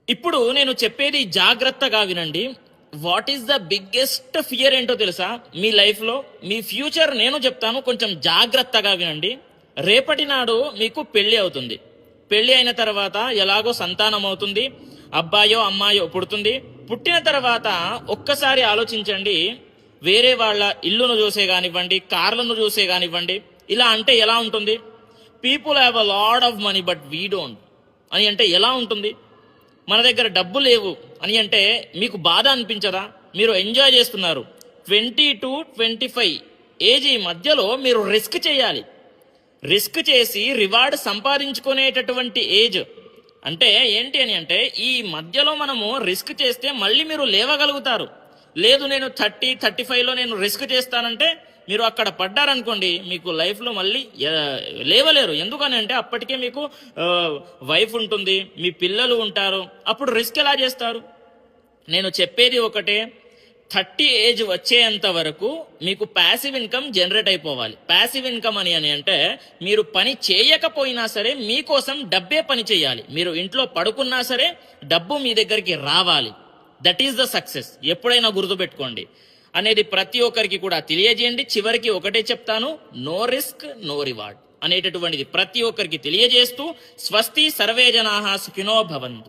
ఇప్పుడు నేను చెప్పేది జాగ్రత్తగా వినండి. What is the biggest fear ఏంటో తెలుసా? మీ లైఫ్‌లో మీ ఫ్యూచర్ నేను చెప్తాను, కొంచెం జాగ్రత్తగా వినండి. రేపటి నాడు మీకు పెళ్లి అవుతుంది. పెళ్లి అయిన తర్వాత ఎలాగో సంతానం అవుతుంది. అబ్బాయో అమ్మాయో పుడుతుంది. పుట్టిన తర్వాత ఒక్కసారి ఆలోచించండి. వేరే వాళ్ళ ఇల్లును చూసే కానివ్వండి, కార్లను చూసే కానివ్వండి, ఇలా అంటే ఎలా ఉంటుంది? People have a lot of money but we don't అని అంటే ఎలా ఉంటుంది? మన దగ్గర డబ్బు లేవు అని అంటే మీకు బాధ అనిపించదా? మీరు ఎంజాయ్ చేస్తున్నారు. 20 to 25 ఏజ్ ఈ మధ్యలో మీరు రిస్క్ చేయాలి. రిస్క్ చేసి రివార్డ్ సంపాదించుకునేటటువంటి ఏజ్ అంటే ఏంటి అని అంటే, ఈ మధ్యలో మనము రిస్క్ చేస్తే మళ్ళీ మీరు లేవగలుగుతారు. లేదు నేను 30-35లో నేను రిస్క్ చేస్తానంటే మీరు అక్కడ పడ్డారనుకోండి, మీకు లైఫ్లో మళ్ళీ లేవలేరు. ఎందుకని అంటే అప్పటికే మీకు వైఫ్ ఉంటుంది, మీ పిల్లలు ఉంటారు. అప్పుడు రిస్క్ ఎలా చేస్తారు? నేను చెప్పేది ఒకటే, 30 ఏజ్ వచ్చేంత వరకు మీకు ప్యాసివ్ ఇన్కమ్ జనరేట్ అయిపోవాలి. ప్యాసివ్ ఇన్కమ్ అని అంటే మీరు పని చేయకపోయినా సరే మీకోసం డబ్బే పని చేయాలి. మీరు ఇంట్లో పడుకున్నా సరే డబ్బు మీ దగ్గరికి రావాలి. That is the success. ఎప్పుడైనా గుర్తుపెట్టుకోండి అనేది ప్రతి ఒక్కరికి కూడా తెలియజేయండి. చివరికి ఒకటే చెప్తాను, నో రిస్క్ నో రివార్డ్ అనేటటువంటిది ప్రతి ఒక్కరికి తెలియజేస్తూ, స్వస్తి సర్వే జనాః సుఖినో భవంతు.